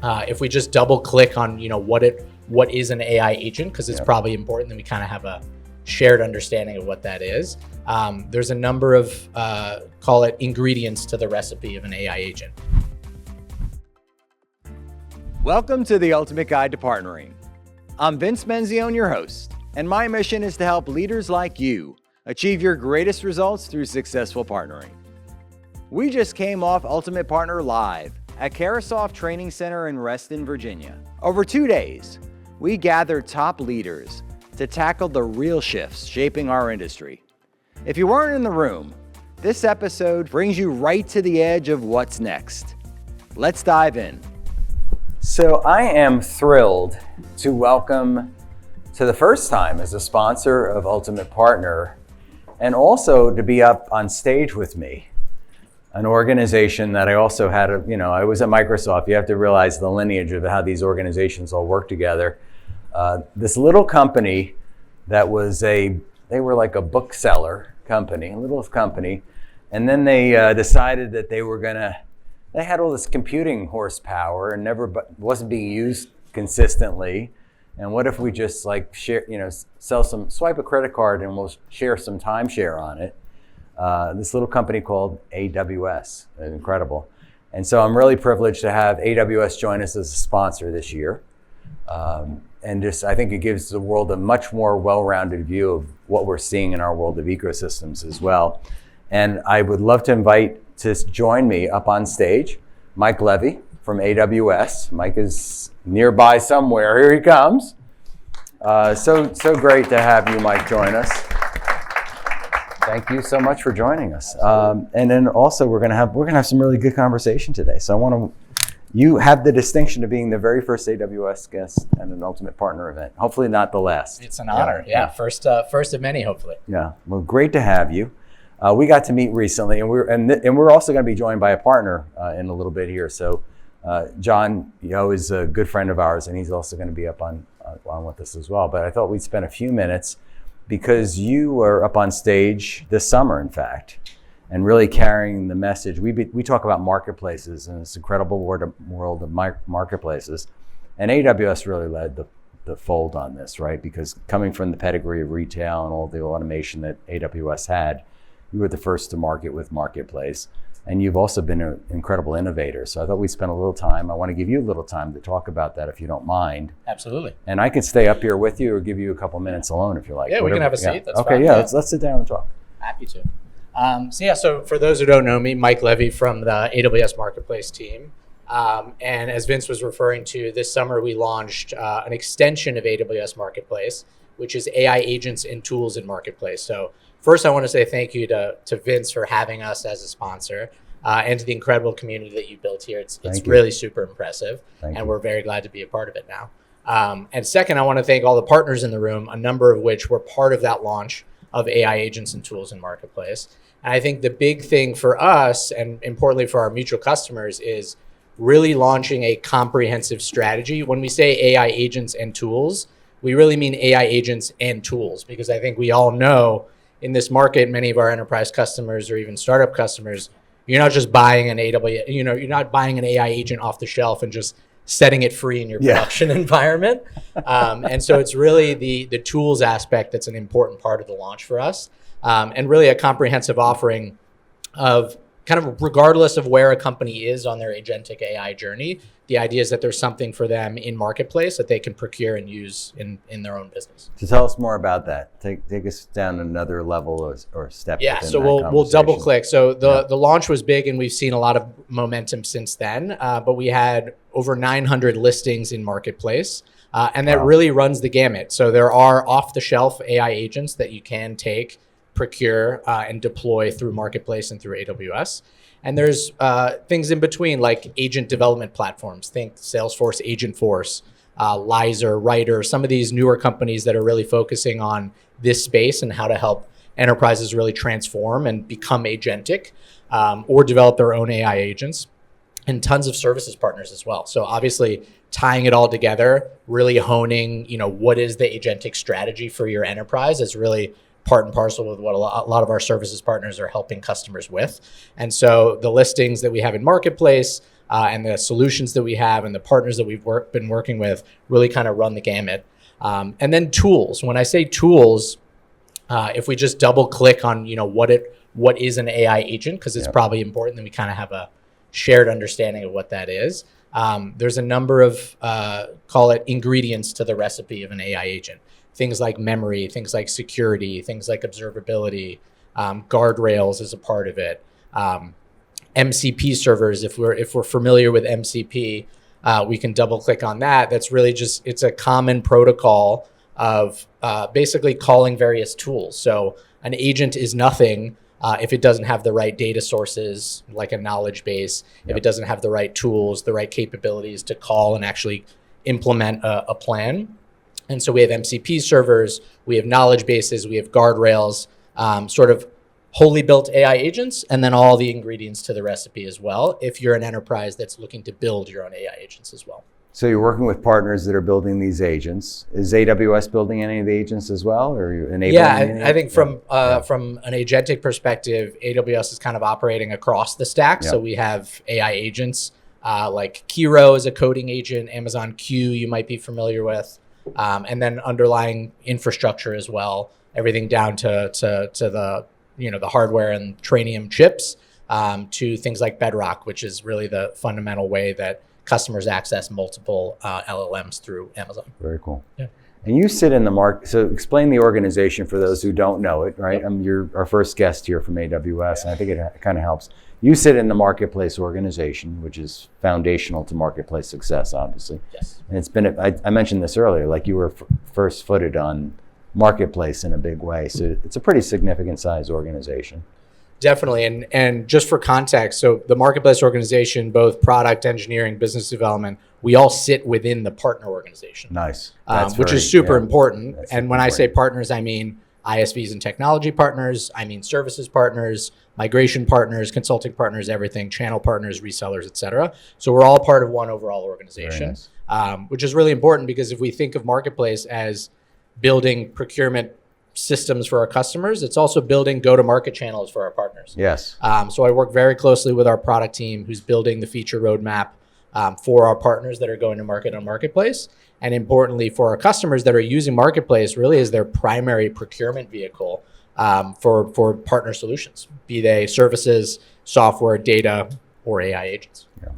If we just double click on, what is an AI agent, because it's probably important that we kind of have a shared understanding of what that is. There's a number of, call it ingredients to the recipe of an AI agent. Welcome to the Ultimate Guide to Partnering. I'm Vince Menzione, your host, and my mission is to help leaders like you achieve your greatest results through successful partnering. We just came off Ultimate Partner Live at Carasoft Training Center in Reston, Virginia. Over 2 days, we gathered top leaders to tackle the real shifts shaping our industry. If you weren't in the room, this episode brings you right to the edge of what's next. Let's dive in. So I am thrilled to welcome to the first time as a sponsor of Ultimate Partner, and also to be up on stage with me, an organization that I also had, I was at Microsoft. You have to realize the lineage of how these organizations all work together. This little company that they were like a bookseller company, a little company, and then they decided that they had all this computing horsepower and wasn't being used consistently. And what if we just share, swipe a credit card and we'll share some timeshare on it. This little company called AWS, incredible. And so I'm really privileged to have AWS join us as a sponsor this year. And I think it gives the world a much more well-rounded view of what we're seeing in our world of ecosystems as well. And I would love to invite to join me up on stage, Mike Levy from AWS. Mike is nearby somewhere. Here he comes. So great to have you, Mike, join us. Thank you so much for joining us. And then also we're gonna have some really good conversation today. So you have the distinction of being the very first AWS guest at an Ultimate Partner event. Hopefully not the last. It's an honor. Yeah. First of many, hopefully. Yeah. Well, great to have you. We got to meet recently, and we're also going to be joined by a partner in a little bit here. So Jon Yoo is a good friend of ours, and he's also going to be up on with us as well. But I thought we'd spend a few minutes, because you were up on stage this summer, in fact, and really carrying the message. We talk about marketplaces and this incredible world of marketplaces, and AWS really led the fold on this, right? Because coming from the pedigree of retail and all the automation that AWS had, you were the first to market with Marketplace, and you've also been an incredible innovator. So I thought we'd spend a little time. I want to give you a little time to talk about that, if you don't mind. Absolutely. And I can stay up here with you or give you a couple minutes alone if you like. Yeah, whatever. We can have a seat. Yeah. That's okay, fine. yeah, let's sit down and talk. Happy to. So for those who don't know me, Mike Levy from the AWS Marketplace team. And as Vince was referring to, this summer we launched an extension of AWS Marketplace, which is AI agents and tools in Marketplace. So first, I want to say thank you to Vince for having us as a sponsor, and to the incredible community that you built here. It's really super impressive, and we're very glad to be a part of it now. And second, I want to thank all the partners in the room, a number of which were part of that launch of AI agents and tools in Marketplace. And I think the big thing for us, and importantly for our mutual customers, is really launching a comprehensive strategy. When we say AI agents and tools, we really mean AI agents and tools, because I think we all know in this market, many of our enterprise customers or even startup customers, you're not just buying an AWS, you're not buying an AI agent off the shelf and just setting it free in your production environment. And so it's really the tools aspect that's an important part of the launch for us, and really a comprehensive offering of kind of regardless of where a company is on their agentic AI journey, the idea is that there's something for them in Marketplace that they can procure and use in their own business. So tell us more about that. Take us down another level or step. Yeah, so we'll double click. So the launch was big, and we've seen a lot of momentum since then, but we had over 900 listings in Marketplace, and that really runs the gamut. So there are off-the-shelf AI agents that you can take, procure, and deploy through Marketplace and through AWS. And there's things in between, like agent development platforms. Think Salesforce, Agentforce, Lizer, Writer, some of these newer companies that are really focusing on this space and how to help enterprises really transform and become agentic, or develop their own AI agents, and tons of services partners as well. So obviously tying it all together, really honing, what is the agentic strategy for your enterprise is really part and parcel with what a lot of our services partners are helping customers with. And so the listings that we have in Marketplace and the solutions that we have and the partners that we've been working with really kind of run the gamut. And then tools. When I say tools, if we just double click on, what is an AI agent, because it's probably important that we kind of have a shared understanding of what that is. There's a number of, call it ingredients to the recipe of an AI agent. Things like memory, things like security, things like observability, guardrails is a part of it. MCP servers, if we're familiar with MCP, we can double click on that. That's really just, it's a common protocol of basically calling various tools. So an agent is nothing if it doesn't have the right data sources, like a knowledge base, if it doesn't have the right tools, the right capabilities to call and actually implement a plan. And so we have MCP servers, we have knowledge bases, we have guardrails, sort of wholly built AI agents, and then all the ingredients to the recipe as well, if you're an enterprise that's looking to build your own AI agents as well. So you're working with partners that are building these agents. Is AWS building any of the agents as well, or are you enabling? Yeah, I think from an agentic perspective, AWS is kind of operating across the stack. So we have AI agents like Kiro is a coding agent, Amazon Q you might be familiar with, and then underlying infrastructure as well, everything down to the the hardware and Trainium chips, to things like Bedrock, which is really the fundamental way that customers access multiple LLMs through Amazon. Very cool. Yeah. And you sit in the market, so explain the organization for those who don't know it, right? You're our first guest here from AWS, and I think it kind of helps. You sit in the marketplace organization, which is foundational to marketplace success, obviously. Yes. And it's been, I mentioned this earlier, like you were first footed on marketplace in a big way. So it's a pretty significant size organization. Definitely. And just for context, so the marketplace organization, both product engineering, business development, we all sit within the partner organization. Nice. Which is super important. And when I say partners, I mean ISVs and technology partners, I mean services partners, migration partners, consulting partners, everything, channel partners, resellers, et cetera. So we're all part of one overall organization, which is really important because if we think of marketplace as building procurement systems for our customers, it's also building go-to-market channels for our partners. Yes. So I work very closely with our product team who's building the feature roadmap for our partners that are going to market on Marketplace. And importantly, for our customers that are using Marketplace really is their primary procurement vehicle for partner solutions, be they services, software, data, or AI agents. Yeah.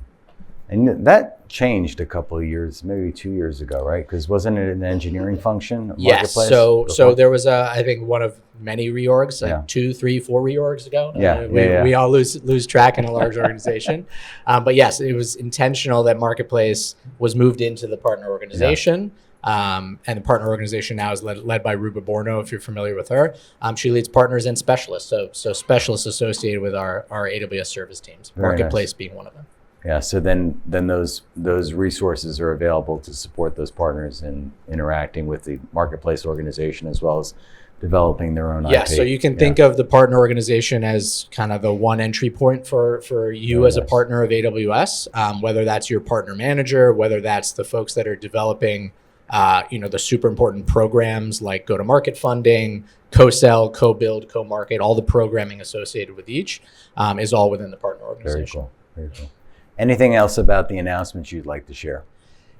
And that changed a couple of years, maybe 2 years ago, right? Because wasn't it an engineering function? Yes. So there was I think one of many reorgs, like 2, 3, 4 reorgs ago. We all lose track in a large organization. But yes, it was intentional that Marketplace was moved into the partner organization. And the partner organization now is led by Ruba Borno, if you're familiar with her. She leads partners and specialists. So specialists associated with our AWS service teams, Very Marketplace nice. being one of them. Yeah, so then those resources are available to support those partners in interacting with the marketplace organization as well as developing their own IP. Yeah, so you can think of the partner organization as kind of the one entry point for you as a partner of AWS, whether that's your partner manager, whether that's the folks that are developing the super important programs like go-to-market funding, co-sell, co-build, co-market, all the programming associated with each is all within the partner organization. Very cool. Anything else about the announcements you'd like to share?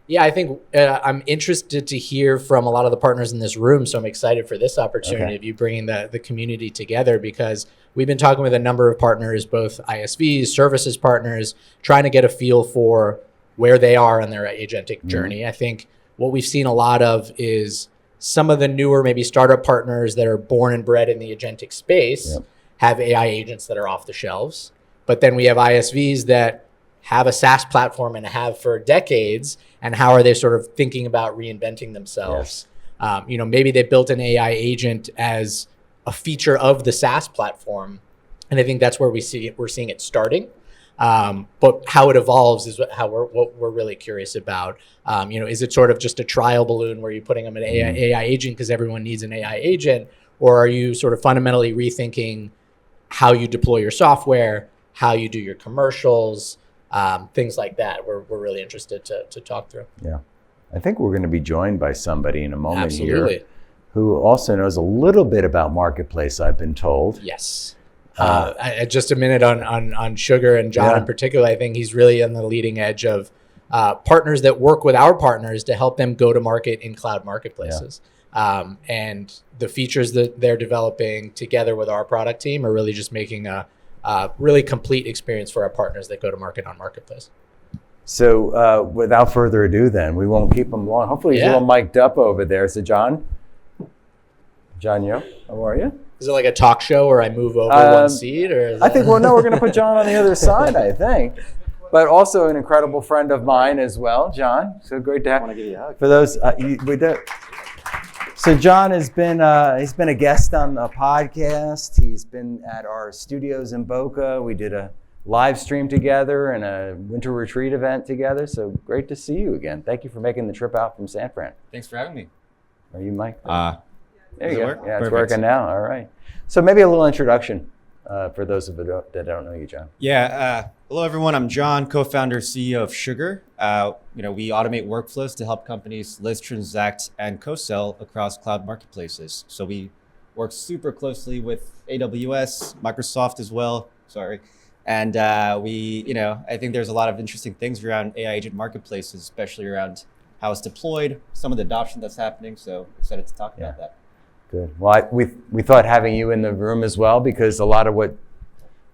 Yeah, I think I'm interested to hear from a lot of the partners in this room. So I'm excited for this opportunity of you bringing the community together, because we've been talking with a number of partners, both ISVs, services partners, trying to get a feel for where they are on their agentic journey. I think what we've seen a lot of is some of the newer, maybe startup partners that are born and bred in the agentic space have AI agents that are off the shelves. But then we have ISVs that have a SaaS platform and have for decades, and how are they sort of thinking about reinventing themselves? Maybe they built an AI agent as a feature of the SaaS platform, and I think that's where we're seeing it starting. But how it evolves is what we're really curious about. Is it sort of just a trial balloon where you're putting them an AI agent because everyone needs an AI agent, or are you sort of fundamentally rethinking how you deploy your software, how you do your commercials? Things like that we're really interested to talk through. Yeah. I think we're going to be joined by somebody in a moment Absolutely. here who also knows a little bit about Marketplace, I've been told. Yes. Just a minute on Sugar and Jon in particular. I think he's really on the leading edge of partners that work with our partners to help them go to market in cloud marketplaces. And the features that they're developing together with our product team are really just making a really complete experience for our partners that go to market on Marketplace. So without further ado then, we won't keep him long. Hopefully he's a little mic'd up over there. So Jon Yoo, how are you? Is it like a talk show where I move over one seat? Or I think, we're going to put Jon on the other side, I think. But also an incredible friend of mine as well, Jon. So great to have. I want to give you a hug. For those, we do. So Jon has been he's been a guest on a podcast. He's been at our studios in Boca. We did a live stream together and a winter retreat event together. So great to see you again. Thank you for making the trip out from San Fran. Thanks for having me. Are you Mike? There you go. Yeah, Perfect. It's working now. All right. So maybe a little introduction for those of you that don't know you, Jon. Yeah. Hello, everyone. I'm Jon, co-founder, CEO of Sugar. We automate workflows to help companies list, transact, and co-sell across cloud marketplaces. So we work super closely with AWS, Microsoft as well. Sorry. And I think there's a lot of interesting things around AI agent marketplaces, especially around how it's deployed, some of the adoption that's happening. So excited to talk about that. Good. Well, we thought having you in the room as well, because a lot of what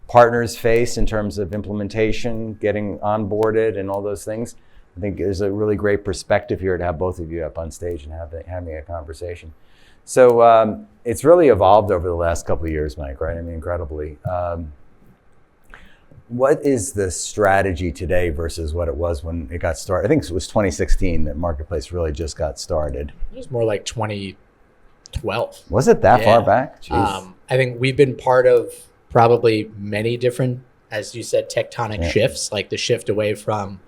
partners face in terms of implementation, getting onboarded and all those things, I think is a really great perspective here to have both of you up on stage and having a conversation. So it's really evolved over the last couple of years, Mike, right? I mean, incredibly. What is the strategy today versus what it was when it got started? I think it was 2016 that Marketplace really just got started. It was more like 2012. Was it that far back? Jeez. I think we've been part of probably many different, as you said, tectonic shifts, like the shift away from,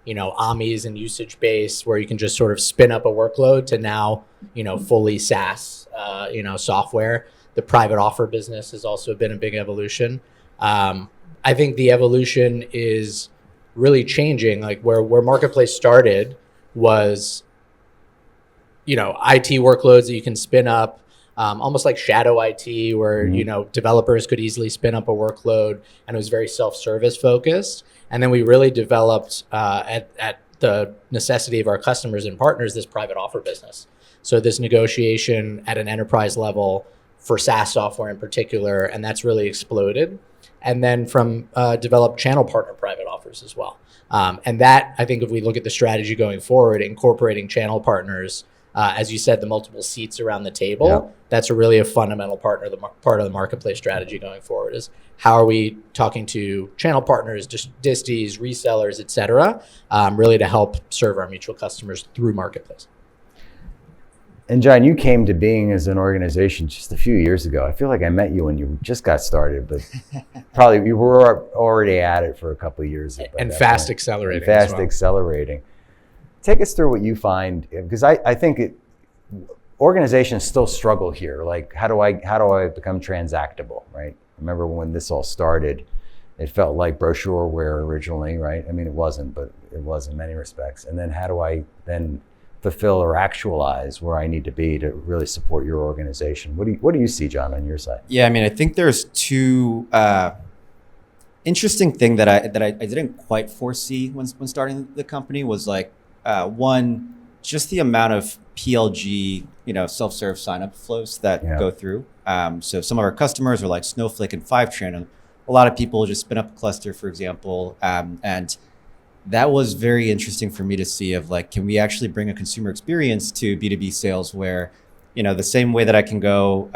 AMIs and usage based, where you can just sort of spin up a workload, to now, fully SaaS, software. The private offer business has also been a big evolution. I think the evolution is really changing. Like where Marketplace started was, IT workloads that you can spin up, almost like shadow IT, where developers could easily spin up a workload, and it was very self-service focused. And then we really developed at the necessity of our customers and partners this private offer business. So this negotiation at an enterprise level for SaaS software in particular, and that's really exploded. And then from developed channel partner private offers as well. And that, I think if we look at the strategy going forward, incorporating channel partners, as you said, the multiple seats around the table, that's really a fundamental part of the Marketplace strategy going forward, is how are we talking to channel partners, disties, resellers, et cetera, really to help serve our mutual customers through Marketplace. And Jon, you came to being as an organization just a few years ago. I feel like I met you when you just got started, but probably you were already at it for a couple of years. And fast accelerating. Accelerating. Take us through what you find, because I think organizations still struggle here. Like, how do I become transactable, right? Remember when this all started, it felt like brochureware originally, right? I mean, it wasn't, but it was in many respects. And then how do I then fulfill or actualize where I need to be to really support your organization? What do you see, Jon, on your side? Yeah, I mean, I think there's two interesting thing that I didn't quite foresee when starting the company was like, one, just the amount of PLG, self-serve sign-up flows that go through. So some of our customers are like Snowflake and Fivetran, and a lot of people just spin up a cluster, for example, and that was very interesting for me to see of like, can we actually bring a consumer experience to B2B sales where, the same way that I can go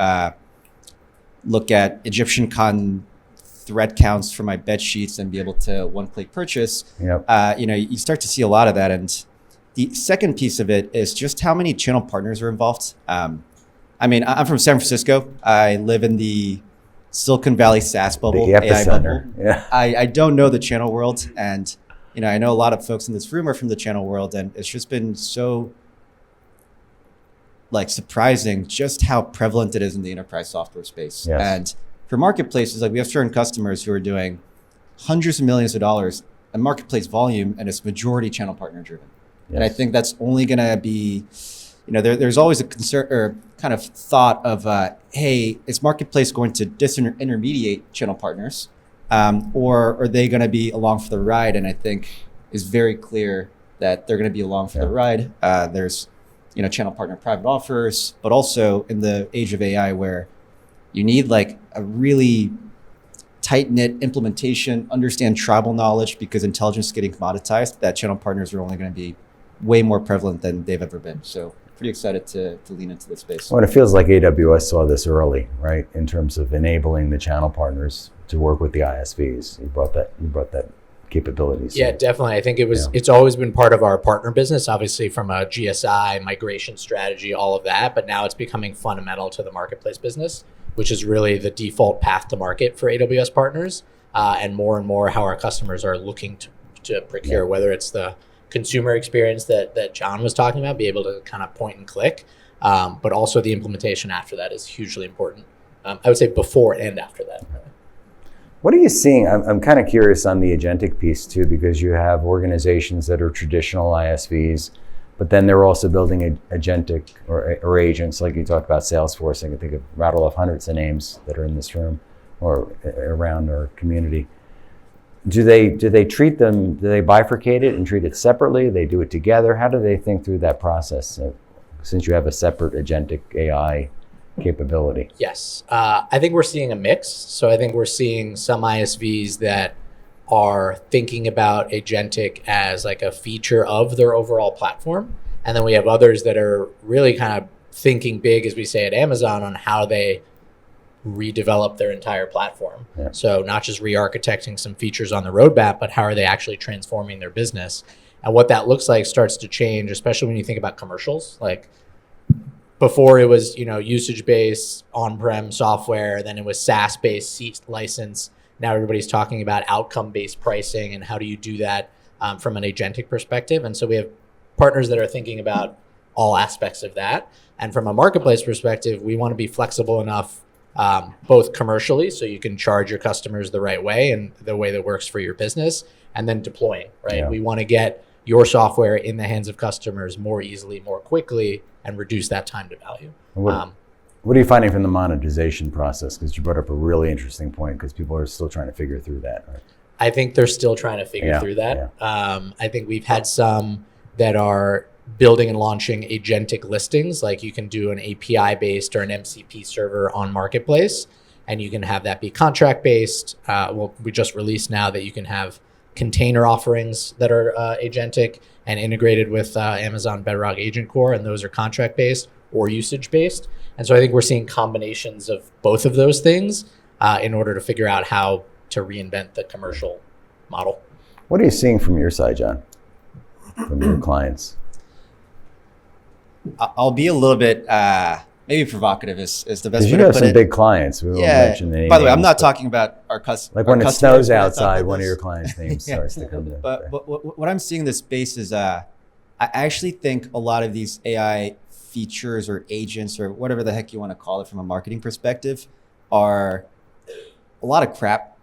look at Egyptian cotton thread counts for my bed sheets and be able to one-click purchase, you start to see a lot of that. And the second piece of it is just how many channel partners are involved. I mean, I'm from San Francisco. I live in the Silicon Valley SaaS bubble, the AI bubble. Yeah. I don't know the channel world, and I know a lot of folks in this room are from the channel world, and it's just been so surprising just how prevalent it is in the enterprise software space. Yes. And for marketplaces, like we have certain customers who are doing hundreds of millions of dollars in marketplace volume, and it's majority channel partner driven. Yes. And I think that's only going to be there's always a concern or kind of thought of, hey, is Marketplace going to disintermediate channel partners, or are they going to be along for the ride? And I think is very clear that they're going to be along for the ride. There's, channel partner private offers, but also in the age of AI where you need like a really tight-knit implementation, understand tribal knowledge, because intelligence is getting commoditized, that channel partners are only going to be way more prevalent than they've ever been. So pretty excited to lean into this space. Well, it feels like AWS saw this early, right? In terms of enabling the channel partners to work with the ISVs. You brought that capabilities. Yeah, definitely. I think it's always been part of our partner business, obviously from a GSI, migration strategy, all of that, but now it's becoming fundamental to the marketplace business, which is really the default path to market for AWS partners, and more how our customers are looking to procure, whether it's the consumer experience that John was talking about, be able to kind of point and click, but also the implementation after that is hugely important. I would say before and after that. What are you seeing? I'm kind of curious on the agentic piece too, because you have organizations that are traditional ISVs, but then they're also building agentic or agents, like you talked about Salesforce. I can think of rattle off hundreds of names that are in this room or around our community. Do they treat them? Do they bifurcate it and treat it separately? They do it together. How do they think through that process? Since you have a separate agentic AI capability. Yes, I think we're seeing a mix. So I think we're seeing some ISVs that are thinking about agentic as like a feature of their overall platform. And then we have others that are really kind of thinking big, as we say at Amazon, on how they redevelop their entire platform. Yeah. So not just re-architecting some features on the roadmap, but how are they actually transforming their business? And what that looks like starts to change, especially when you think about commercials. Like before it was, usage-based on-prem software, then it was SaaS-based seat license. Now everybody's talking about outcome-based pricing and how do you do that from an agentic perspective. And so we have partners that are thinking about all aspects of that. And from a marketplace perspective, we want to be flexible enough, both commercially, so you can charge your customers the right way and the way that works for your business, and then deploying, right? Yeah. We want to get your software in the hands of customers more easily, more quickly, and reduce that time to value. What are you finding from the monetization process? Because you brought up a really interesting point, because people are still trying to figure through that. Right? I think they're still trying to figure through that. Yeah. I think we've had some that are building and launching agentic listings, like you can do an API-based or an MCP server on Marketplace, and you can have that be contract-based. We just released now that you can have container offerings that are agentic and integrated with Amazon Bedrock Agent Core, and those are contract-based or usage-based. And so I think we're seeing combinations of both of those things in order to figure out how to reinvent the commercial model. What are you seeing from your side, John, from your clients? I'll be a little bit maybe provocative is the best way to put it. You have some big clients. We won't mention any By the way, I'm names, not talking about our customers. Like when it snows outside, one of your clients' names starts to come in. But what I'm seeing in this space is I actually think a lot of these AI features or agents or whatever the heck you want to call it from a marketing perspective are a lot of crap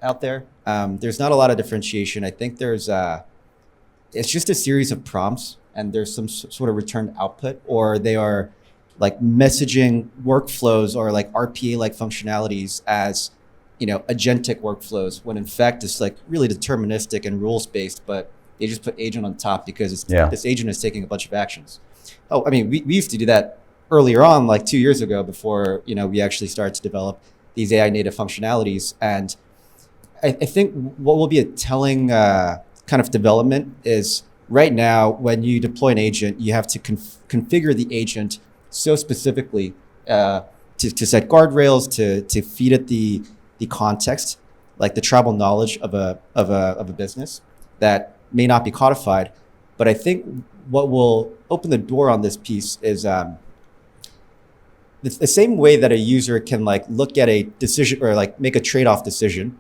out there. There's not a lot of differentiation. I think it's just a series of prompts and there's some sort of returned output, or they are like messaging workflows or like RPA-like functionalities as, agentic workflows, when in fact it's like really deterministic and rules-based, but they just put agent on top because this agent is taking a bunch of actions. Oh, I mean, we used to do that earlier on, like 2 years ago before, we actually started to develop these AI native functionalities. And I think what will be a telling kind of development is right now, when you deploy an agent, you have to configure the agent so specifically to set guardrails, to feed it the context, like the tribal knowledge of a business that may not be codified. But I think what will open the door on this piece is the same way that a user can like look at a decision or like make a trade-off decision,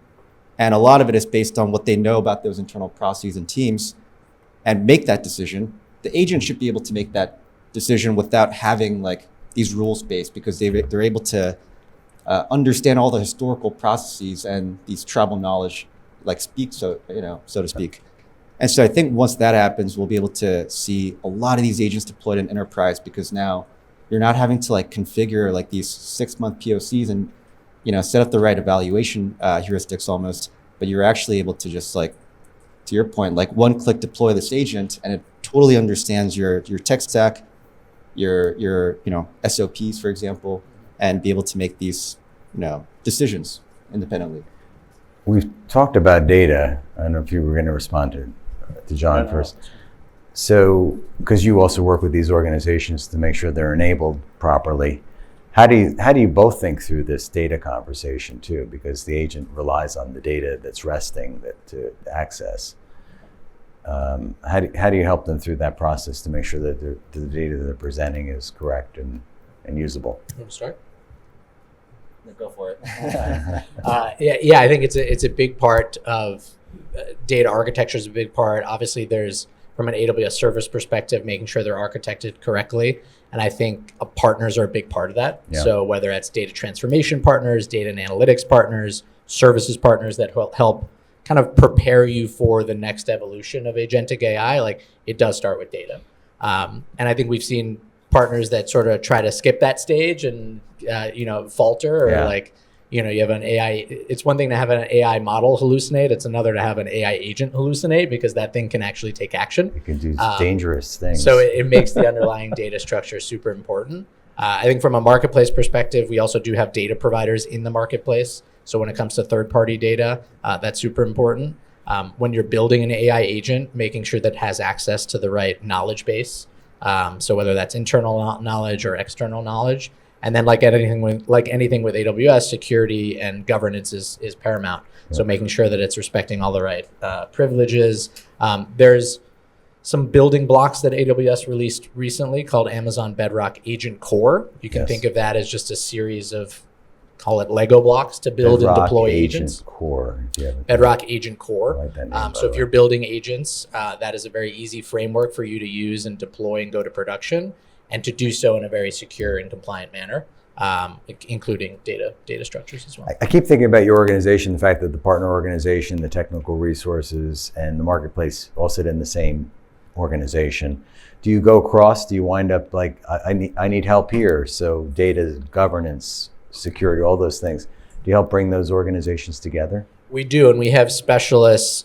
and a lot of it is based on what they know about those internal processes and teams, and make that decision. The agent should be able to make that decision without having like these rules based, because they're able to understand all the historical processes and these tribal knowledge, like so to speak. And so I think once that happens, we'll be able to see a lot of these agents deployed in enterprise, because now you're not having to like configure like these 6-month POCs and, set up the right evaluation heuristics almost, but you're actually able to just like, to your point, like one click deploy this agent, and it totally understands your tech stack, your SOPs, for example, and be able to make these, decisions independently. We've talked about data. I don't know if you were going to respond to John first. So, because you also work with these organizations to make sure they're enabled properly, how do you both think through this data conversation too? Because the agent relies on the data that's resting to access. How do you help them through that process to make sure that the data that they're presenting is correct and usable? You want to start? Go for it. Yeah, I think it's a big part of data architecture is a big part. Obviously, there's from an AWS service perspective, making sure they're architected correctly. And I think partners are a big part of that. Yeah. So whether it's data transformation partners, data and analytics partners, services partners that help kind of prepare you for the next evolution of agentic AI, like it does start with data. And I think we've seen partners that sort of try to skip that stage and, falter or you have an AI. It's one thing to have an AI model hallucinate. It's another to have an AI agent hallucinate, because that thing can actually take action. It can do dangerous things. So it makes the underlying data structure super important. I think from a marketplace perspective, we also do have data providers in the marketplace. So when it comes to third-party data, that's super important. When you're building an AI agent, making sure that it has access to the right knowledge base. So whether that's internal knowledge or external knowledge. And then like anything with AWS, security and governance is paramount. So making sure that it's respecting all the right privileges. There's some building blocks that AWS released recently called Amazon Bedrock Agent Core. You can think of that as just a series of, call it Lego blocks to build and deploy agents. Bedrock Agent Core. So if you're building agents, that is a very easy framework for you to use and deploy and go to production, and to do so in a very secure and compliant manner, including data structures as well. I keep thinking about your organization, the fact that the partner organization, the technical resources, and the marketplace all sit in the same organization. Do you go across? Do you wind up like, I need help here? So data, governance, security, all those things. Do you help bring those organizations together? We do, and we have specialists.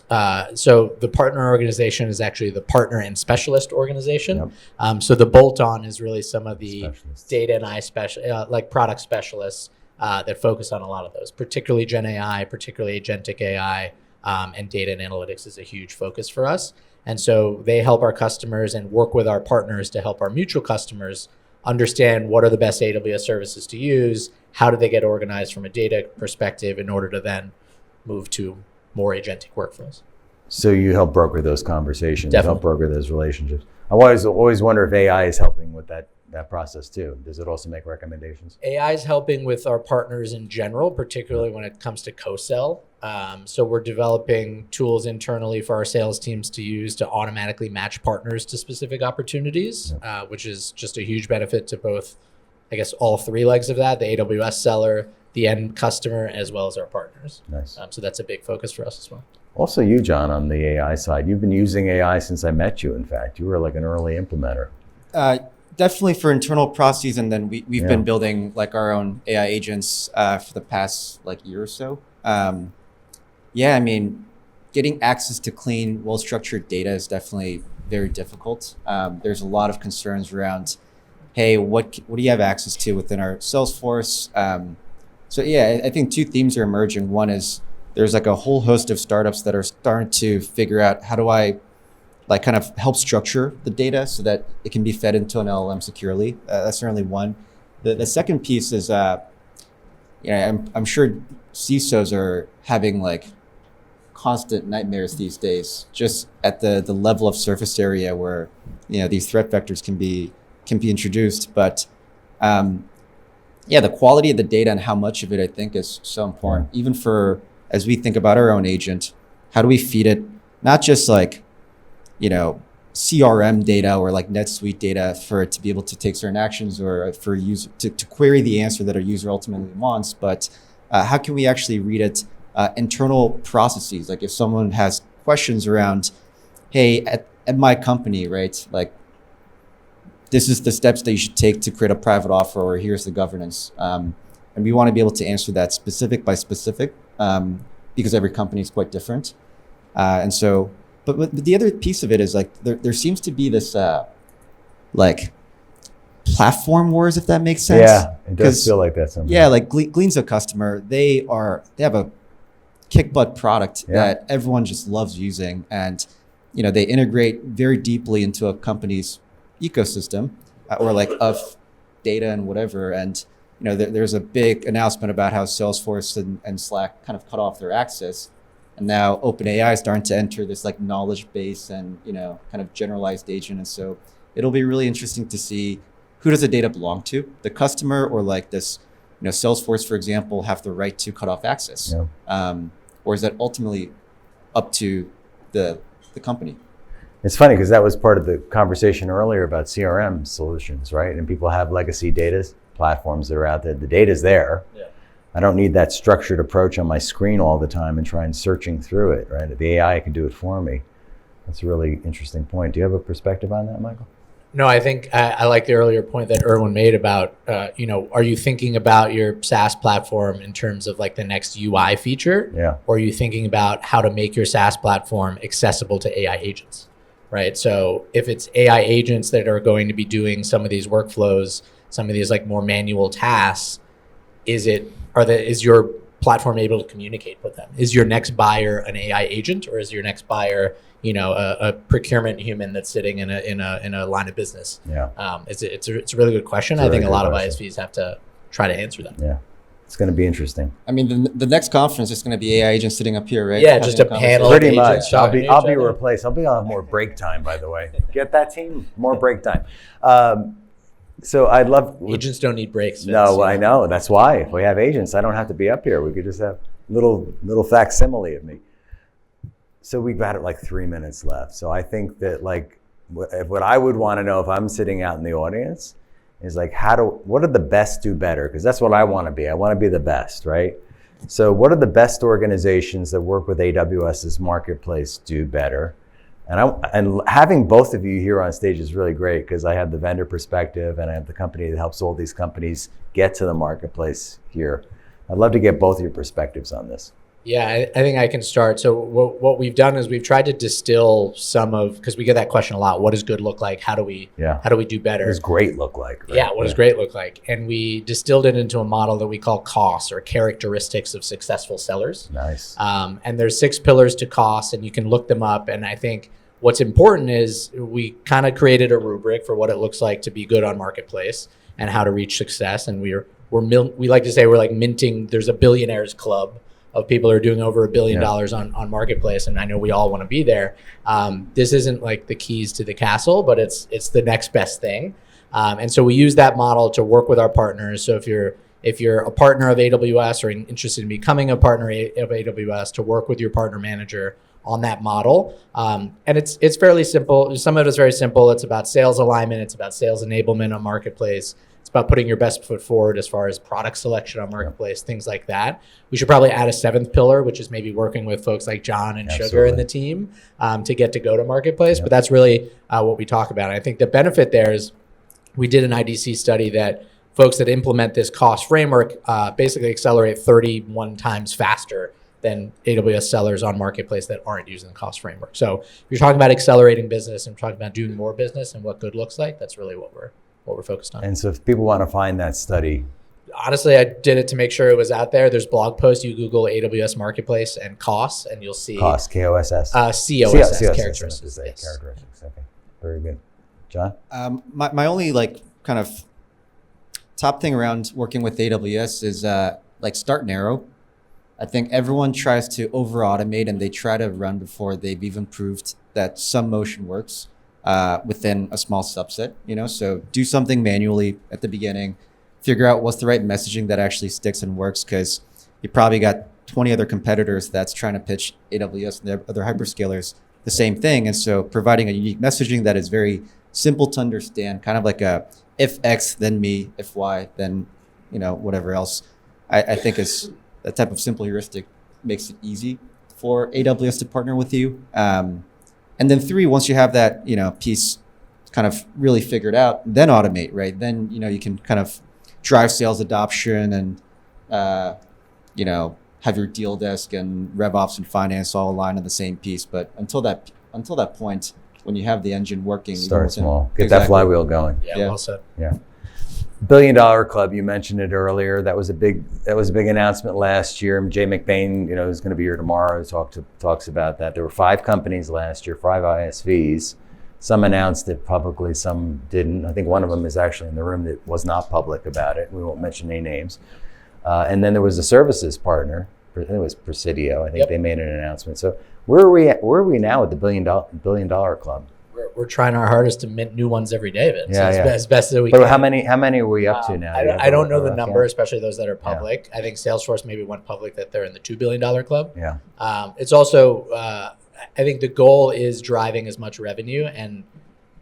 So the partner organization is actually the partner and specialist organization. Yep. So the bolt-on is really some of the data and like product specialists that focus on a lot of those, particularly Gen AI, particularly agentic AI, and data and analytics is a huge focus for us. And so they help our customers and work with our partners to help our mutual customers understand what are the best AWS services to use, how do they get organized from a data perspective in order to then move to more agentic workflows. So you help broker those conversations, Definitely. help broker those relationships. I always wonder if AI is helping with that process too. Does it also make recommendations? AI is helping with our partners in general, particularly when it comes to co-sell. So we're developing tools internally for our sales teams to use to automatically match partners to specific opportunities, which is just a huge benefit to both, I guess, all three legs of that, the AWS seller, the end customer, as well as our partners. Nice. So that's a big focus for us as well. Also you, John, on the AI side, you've been using AI since I met you, in fact. You were like an early implementer. Definitely for internal processes, and then we've been building like our own AI agents for the past like year or so. I mean, getting access to clean, well-structured data is definitely very difficult. There's a lot of concerns around, hey, what do you have access to within our Salesforce? I think two themes are emerging. One is there's like a whole host of startups that are starting to figure out how do I like kind of help structure the data so that it can be fed into an LLM securely. That's certainly one. The second piece is, I'm sure CISOs are having like constant nightmares these days, just at the level of surface area where these threat vectors can be introduced. But the quality of the data and how much of it I think is so important. Even for as we think about our own agent, how do we feed it not just like CRM data or like NetSuite data for it to be able to take certain actions or for user to query the answer that our user ultimately wants, but how can we actually read it internal processes? Like if someone has questions around, hey, at my company, right? Like, this is the steps that you should take to create a private offer, or here's the governance. And we want to be able to answer that specific by specific, because every company is quite different. And so, but the other piece of it is like, there seems to be this, like, platform wars, if that makes sense. Yeah, it does feel like that sometimes. Yeah, like Glean's a customer. They have a kick butt product that everyone just loves using, and they integrate very deeply into a company's ecosystem, or like of data and whatever. And there's a big announcement about how Salesforce and Slack kind of cut off their access, and now OpenAI is starting to enter this like knowledge base and kind of generalized agent. And so it'll be really interesting to see, who does the data belong to? The customer, or like this, Salesforce, for example, have the right to cut off access? Yeah. Or is that ultimately up to the company? It's funny because that was part of the conversation earlier about CRM solutions, right? And people have legacy data platforms that are out there. The data's there. Yeah. I don't need that structured approach on my screen all the time and try and searching through it, right? The AI can do it for me. That's a really interesting point. Do you have a perspective on that, Michael? No, I think I like the earlier point that Erwin made about, are you thinking about your SaaS platform in terms of like the next UI feature? Yeah. Or are you thinking about how to make your SaaS platform accessible to AI agents, right? So if it's AI agents that are going to be doing some of these workflows, some of these like more manual tasks, is your platform able to communicate with them? Is your next buyer an AI agent, or is your next buyer a procurement human that's sitting in a line of business? Yeah. It's a really good question. I think a lot of ISVs have to try to answer that. Yeah. It's going to be interesting. I mean, the next conference is going to be AI agents sitting up here, right? Yeah, just a panel. Pretty much. I'll be replaced. I'll have more break time, by the way. Get that team more break time. So I'd love. Agents don't need breaks. Vince. No, I know. That's why if we have agents, I don't have to be up here. We could just have little facsimile of me. So we've got like 3 minutes left. So I think that like what I would want to know if I'm sitting out in the audience is like, what do the best do better? Because that's what I want to be. I want to be the best, right? So what are the best organizations that work with AWS's Marketplace do better? And having both of you here on stage is really great because I have the vendor perspective and I have the company that helps all these companies get to the marketplace here. I'd love to get both of your perspectives on this. Yeah, I think I can start. So what we've done is we've tried to distill because we get that question a lot. What does good look like? How do we do better? What does great look like? Right? Yeah, what does great look like? And we distilled it into a model that we call COSS, or characteristics of successful sellers. Nice. And there's 6 pillars to COSS, and you can look them up. And I think what's important is we kind of created a rubric for what it looks like to be good on Marketplace and how to reach success. And we like to say we're like minting. There's a billionaires club of people who are doing over $1 billion on Marketplace, and I know we all want to be there. This isn't like the keys to the castle, but it's the next best thing. And so we use that model to work with our partners. So if you're a partner of AWS or interested in becoming a partner of AWS, to work with your partner manager on that model. And it's fairly simple. Some of it is very simple. It's about sales alignment. It's about sales enablement on Marketplace. It's about putting your best foot forward as far as product selection on Marketplace, things like that. We should probably add a 7th pillar, which is maybe working with folks like John and Sugar and the team to get to go to Marketplace. But that's really what we talk about. And I think the benefit there is we did an IDC study that folks that implement this cost framework basically accelerate 31 times faster than AWS sellers on Marketplace that aren't using the cost framework. So if you're talking about accelerating business and talking about doing more business and what good looks like, that's really what we're focused on. And so if people want to find that study. Honestly, I did it to make sure it was out there. There's blog posts. You Google AWS Marketplace and COSS, and you'll see. COSS, K-O-S-S. C-O-S-S, characteristics. Yes. Characteristics, okay. Very good. John? My only like kind of top thing around working with AWS is like start narrow. I think everyone tries to over automate and they try to run before they've even proved that some motion works within a small subset, so do something manually at the beginning, figure out what's the right messaging that actually sticks and works, because you probably got 20 other competitors that's trying to pitch AWS and their other hyperscalers the same thing. And so providing a unique messaging that is very simple to understand, kind of like a if X, then me, if Y, then, whatever else, I think is that type of simple heuristic makes it easy for AWS to partner with you. And And then 3, once you have that, piece kind of really figured out, then automate, right? Then, you can kind of drive sales adoption and, have your deal desk and RevOps and finance all aligned on the same piece. But until that point, when you have the engine working, Start small. Get that flywheel going. Yeah, well said. Yeah. $1 billion club, you mentioned it earlier. That was a big announcement last year. Jay McBain, who's going to be here tomorrow, talks about that. There were 5 companies last year, 5 ISVs. Some announced it publicly, some didn't. I think one of them is actually in the room that was not public about it. We won't mention any names. And then there was a services partner. I think it was Presidio. I think they made an announcement. So where are we now with the $1 billion club? We're trying our hardest to mint new ones every day, Vince. Yeah, as best as we but can. How many are we up to now? I don't know the number, especially those that are public. I think Salesforce maybe went public that they're in the $2 billion club. Yeah. It's also, I think the goal is driving as much revenue, and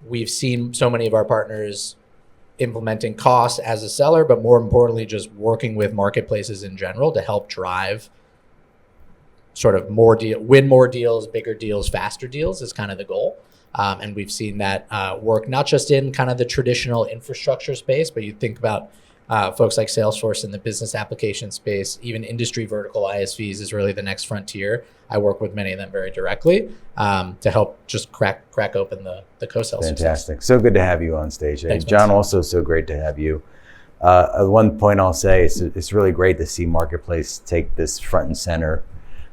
we've seen so many of our partners implementing COSS as a seller, but more importantly, just working with marketplaces in general to help drive sort of win more deals, bigger deals, faster deals is kind of the goal. And we've seen that work not just in kind of the traditional infrastructure space, but you think about folks like Salesforce in the business application space, even industry vertical ISVs is really the next frontier. I work with many of them very directly to help just crack open the co-sell success. Fantastic. So good to have you on stage. Thanks, John, Vince. also so great to have you. One point I'll say is it's really great to see Marketplace take this front and center.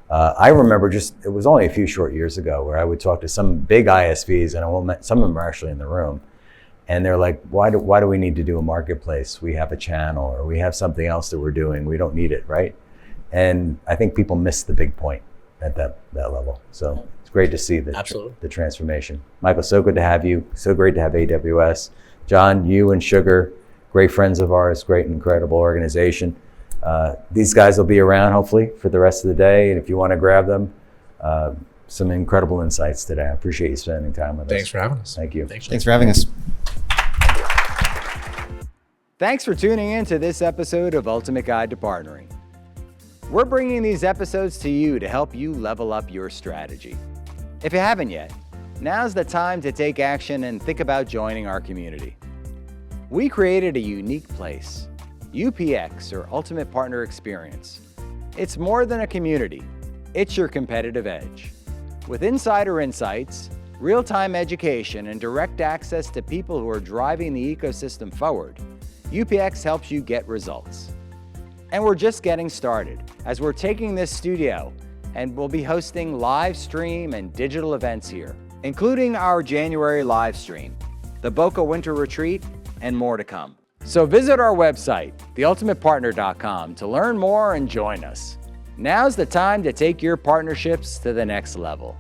I remember it was only a few short years ago where I would talk to some big ISVs, and some of them are actually in the room, and they're like, why do we need to do a marketplace? We have a channel, or we have something else that we're doing. We don't need it, right? And I think people miss the big point at that level. So it's great to see the transformation. Michael, so good to have you. So great to have AWS. Jon, you and Sugar, great friends of ours, great, incredible organization. These guys will be around hopefully for the rest of the day, and if you want to grab them, some incredible insights today. I appreciate you spending time with us. Thanks for having us. Thank you. Thanks for having us. Thanks for tuning in to this episode of Ultimate Guide to Partnering. We're bringing these episodes to you to help you level up your strategy. If you haven't yet, now's the time to take action and think about joining our community. We created a unique place, UPX, or Ultimate Partner Experience. It's more than a community, it's your competitive edge. With insider insights, real-time education, and direct access to people who are driving the ecosystem forward, UPX helps you get results. And we're just getting started, as we're taking this studio and we'll be hosting live stream and digital events here, including our January live stream, the Boca Winter Retreat, and more to come. So visit our website, theultimatepartner.com, to learn more and join us. Now's the time to take your partnerships to the next level.